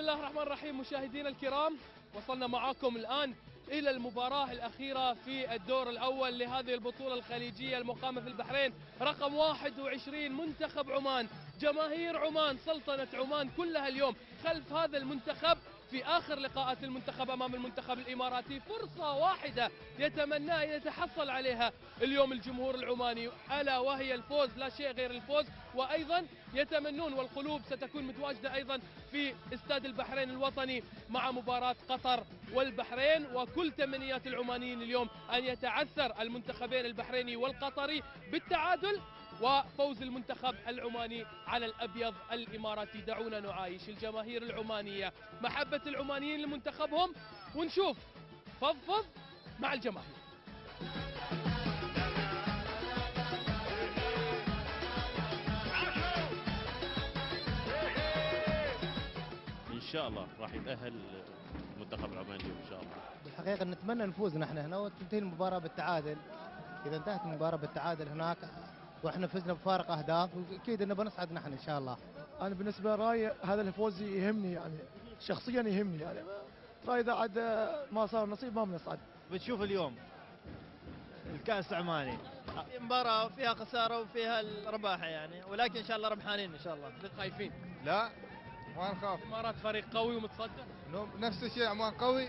الله الرحمن الرحيم. مشاهدينا الكرام، وصلنا معاكم الآن إلى المباراة الأخيرة في الدور الأول لهذه البطولة الخليجية المقامة في البحرين. رقم 21 منتخب عمان. جماهير عمان، سلطنة عمان كلها اليوم خلف هذا المنتخب في آخر لقاءات المنتخب أمام المنتخب الإماراتي. فرصة واحدة يتمنى أن يتحصل عليها اليوم الجمهور العماني، ألا وهي الفوز، لا شيء غير الفوز. وأيضا يتمنون، والقلوب ستكون متواجدة أيضا في استاد البحرين الوطني مع مباراة قطر والبحرين. وكل تمنيات العمانيين اليوم أن يتعثر المنتخبين البحريني والقطري بالتعادل وفوز المنتخب العماني على الأبيض الإماراتي. دعونا نعايش الجماهير العمانية محبة العمانيين لمنتخبهم ونشوف فضفض مع الجماهير. ان شاء الله راح يتاهل المنتخب العماني ان شاء الله. بالحقيقه نتمنى نفوز نحن هنا وتنتهي المباراه بالتعادل. اذا انتهت المباراه بالتعادل هناك واحنا فزنا بفارق اهداف، واكيد انه بنصعد نحن ان شاء الله. انا بالنسبه رايي هذا الفوز يهمني، يعني شخصيا يهمني، يعني رايي اذا عاد ما صار نصيب ما بنصعد. بتشوف اليوم الكاس عماني مباراه فيها خساره وفيها الرباحه يعني، ولكن ان شاء الله ربحانين ان شاء الله. خايفين؟ لا ما نخاف. الامارات فريق قوي ومتصدر. نفس الشيء عمان قوي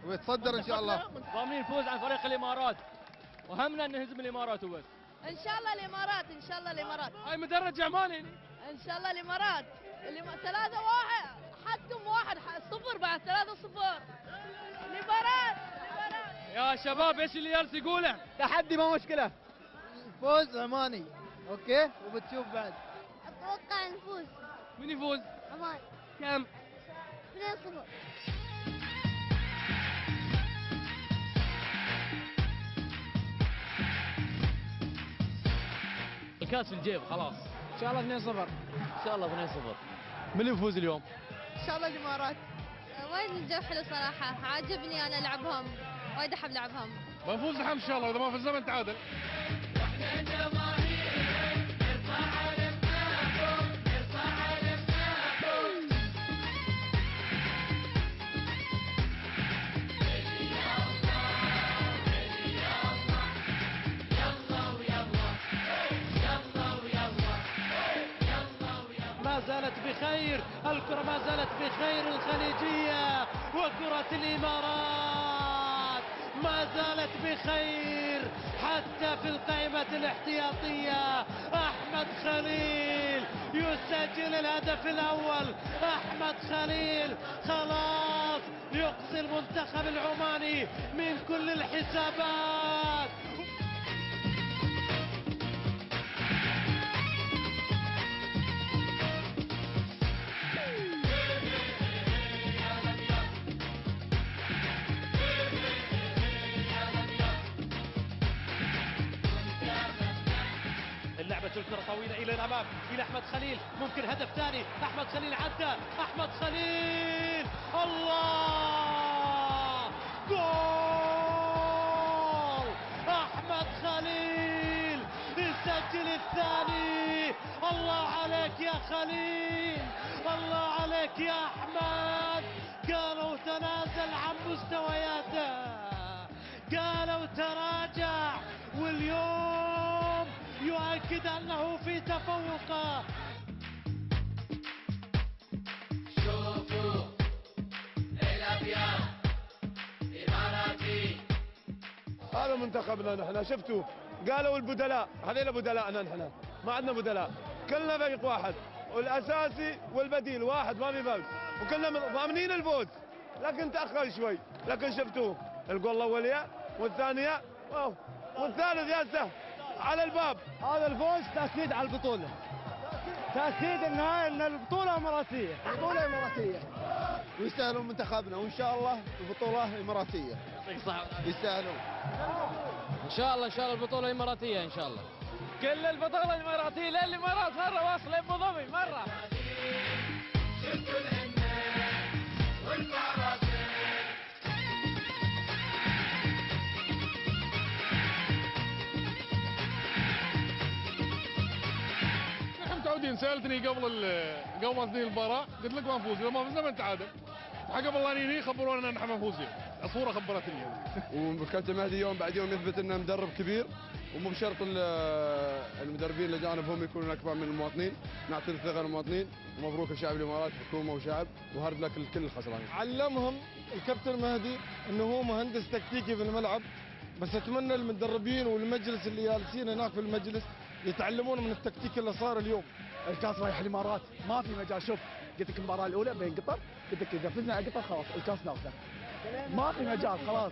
ويتصدر ان شاء الله. ضامنين الفوز عن فريق الامارات، وهمنا ان نهزم الامارات وبس. ان شاء الله الامارات، ان شاء الله الامارات. هاي مدرج عماني. ان شاء الله الامارات. 3-1 حدكم 1-0 بعد 3-0. الامارات. يا شباب ايش اللي جالس يقوله؟ تحدي ما مشكله. فوز عماني اوكي، وبتشوف بعد. اتوقع نفوز. من يفوز؟ عمان. كم؟ 2-0. الكاس في الجيب خلاص. ان شاء الله 2-0. ان شاء الله 2-0. من يفوز اليوم؟ ان شاء الله الامارات. وايد الجو حلو صراحه، عاجبني انا لعبهم، وايد احب لعبهم. بنفوز نحن ان شاء الله، اذا ما فزنا بنتعادل. ما زالت بخير الكرة، ما زالت بخير الخليجية، وكرة الإمارات ما زالت بخير حتى في القائمة الاحتياطية. أحمد خليل يسجل الهدف الأول. أحمد خليل خلاص يقصي المنتخب العماني من كل الحسابات. اللعبة الكرة طويلة إلى الأمام إلى أحمد خليل، ممكن هدف ثاني. أحمد خليل عدى، أحمد خليل، الله، جول! أحمد خليل يسجل الثاني. الله عليك يا خليل، الله عليك يا أحمد. قالوا تنازل عن مستوياته، قالوا تراجع، واليوم يؤكد أنه في تفوقه. شوفوا الأبيض إماراتي. هذا منتخبنا نحن، شفتوا قالوا البدلاء، هذول بدلاءنا نحن، ما عندنا بدلاء، كلنا فريق واحد، والأساسي والبديل واحد، ما في فرق، وكلنا ضامنين الفوز، لكن تأخر شوي، لكن شفتوا الجول الأولية والثانية والثالث يا سهل على الباب. هذا الفوز تأكيد على البطولة، تأكيد ان البطولة إماراتية، بطولة إماراتية، ويستاهلوا منتخبنا، وان شاء الله البطولة إماراتية. يستاهلوا إن شاء الله، إن شاء الله البطولة الإماراتية إن شاء الله. كل البطولة الإماراتية، لأن الإمارات مرة واصلة أبو ظبي مرة. يمكن سالتني قبل ما تنتهي المباراه قلت لك ما نفوز، اذا ما فزنا بنتعادل. عقب الله ينهي خبرونا ان احنا ما نفوز. الصوره خبرتني. وكابتن مهدي يوم بعد يوم يثبت انه مدرب كبير، ومو بشرط المدربين الاجانب هم يكونون اكبر من المواطنين، نعطي الثقه للمواطنين. ومبروك لشعب الامارات، حكومه وشعب، وهارد لك لكل الخسرانين. علمهم الكابتن مهدي انه هو مهندس تكتيكي في الملعب، بس اتمنى المدربين والمجلس اللي جالسين هناك في المجلس يتعلمون من التكتيك اللي صار اليوم. الكاس رايح الامارات، ما في مجال. شوف قلت لك المباراه الاولى بين قطر، قلت لك اذا فزنا على قطر خلاص الكاس ناخذه، ما في مجال خلاص.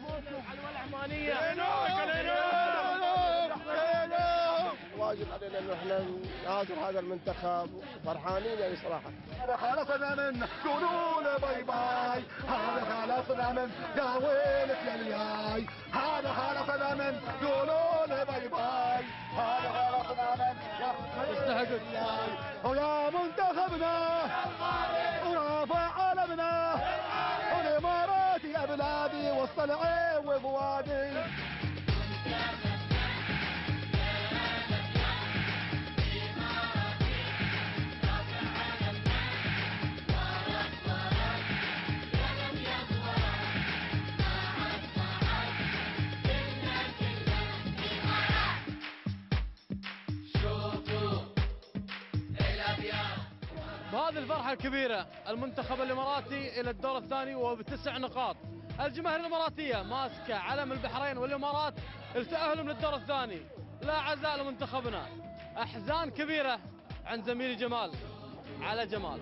واجب علينا انه احنا نهاجم هذا المنتخب، فرحانين يعني صراحه. هذا خلصنا من قولوا له باي باي، هذا خلصنا من يا ويلك يا الياي، هذا خلصنا من قولوا له باي باي، هذا خلصنا من يا الياي. ويا منتخبنا ورافع علمنا، والامارات يا بلادي وسط العين وفؤادي. بهذه الفرحة الكبيرة المنتخب الإماراتي إلى الدور الثاني وب9 نقاط. الجماهير الإماراتية ماسكة علم البحرين والإمارات التأهلوا من الدور الثاني. لا عزاء لمنتخبنا. أحزان كبيرة عند زميلي جمال على جمال.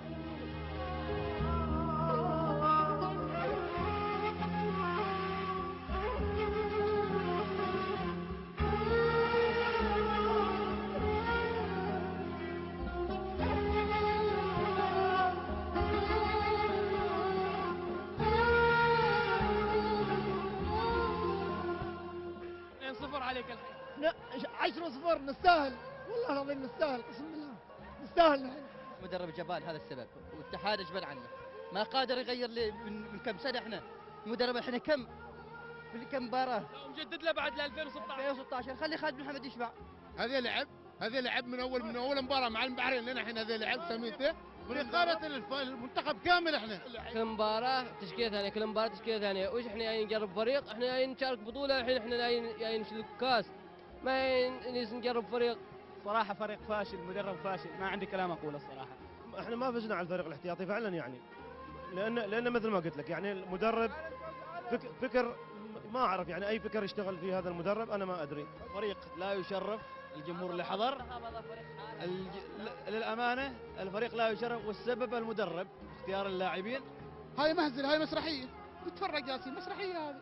عليك الحين 10-0 نستاهل، والله العظيم نستاهل، قسم بالله نستاهل نحن. مدرب جبان هذا السبب، والاتحاد اجبر عنه، ما قادر يغير لي من كم سنه احنا المدرب احنا كم مباراه ومجدد له بعد ل 2016 خلي خالد بن حمد يشبع. هذا لعب من اول مباراه مع البحرين لنا الحين. هذا لعب سميته بإقالة المنتخب كامل. احنا كل مباراة تشكيلة ثانية، كل مباراة تشكيلة ثانية. وش احنا جايين نجرب فريق؟ احنا جايين نشارك بطولة، الحين احنا جايين نشيل كاس، ما جايين نجرب فريق. صراحة فريق فاشل، مدرب فاشل، ما عندي كلام اقوله الصراحة. احنا ما فزنا على الفريق الاحتياطي فعلا يعني، لان مثل ما قلت لك يعني المدرب فكر ما اعرف يعني اي فكر يشتغل في هذا المدرب، انا ما ادري. فريق لا يشرف الجمهور اللي حضر. للامانه الفريق لا يشرف، والسبب المدرب اختيار اللاعبين. هاي مهزله، هاي مسرحيه، تتفرج ياسين مسرحيه هذه.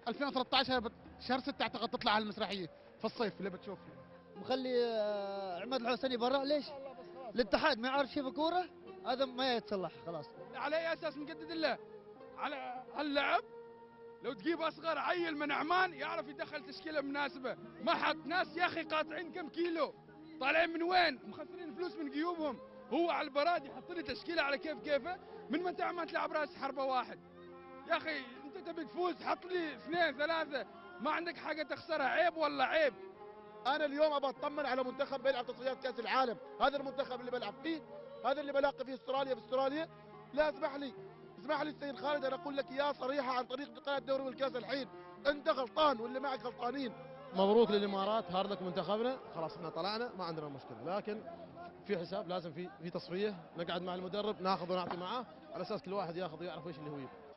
2013 شهر 6 اعتقد تطلع هالمسرحيه في الصيف اللي بتشوف. مخلي عماد الحسني برا ليش؟ الاتحاد ما يعرف شيء في كوره، هذا ما يتصلح خلاص. على اي اساس مجدد له؟ على هاللعب؟ لو تجيب اصغر عيل من عمان يعرف يدخل تشكيله مناسبه، ما حط ناس يا اخي قاطعين كم كيلو، طالعين من وين؟ مخسرين فلوس من جيوبهم، هو على البراد يحط لي تشكيله على كيفه، من متى عمان تلعب راس حربه واحد؟ يا اخي انت تبي تفوز حط لي 2 3، ما عندك حاجه تخسرها، عيب والله عيب. انا اليوم ابى اطمن على منتخب بيلعب تصفيات كاس العالم، هذا المنتخب اللي بلعب فيه، هذا اللي بلاقي فيه استراليا في استراليا. لا اسمح لي السيد خالد، انا اقول لك يا صريحه عن طريق قناه الدوري والكاس الحين، انت غلطان واللي معك غلطانين. مبروك للامارات، هارد لك منتخبنا، خلاص احنا طلعنا ما عندنا مشكله، لكن في حساب لازم في تصفيه، نقعد مع المدرب ناخذ ونعطي معاه على اساس كل واحد ياخذ ويعرف ايش اللي هو يبغى.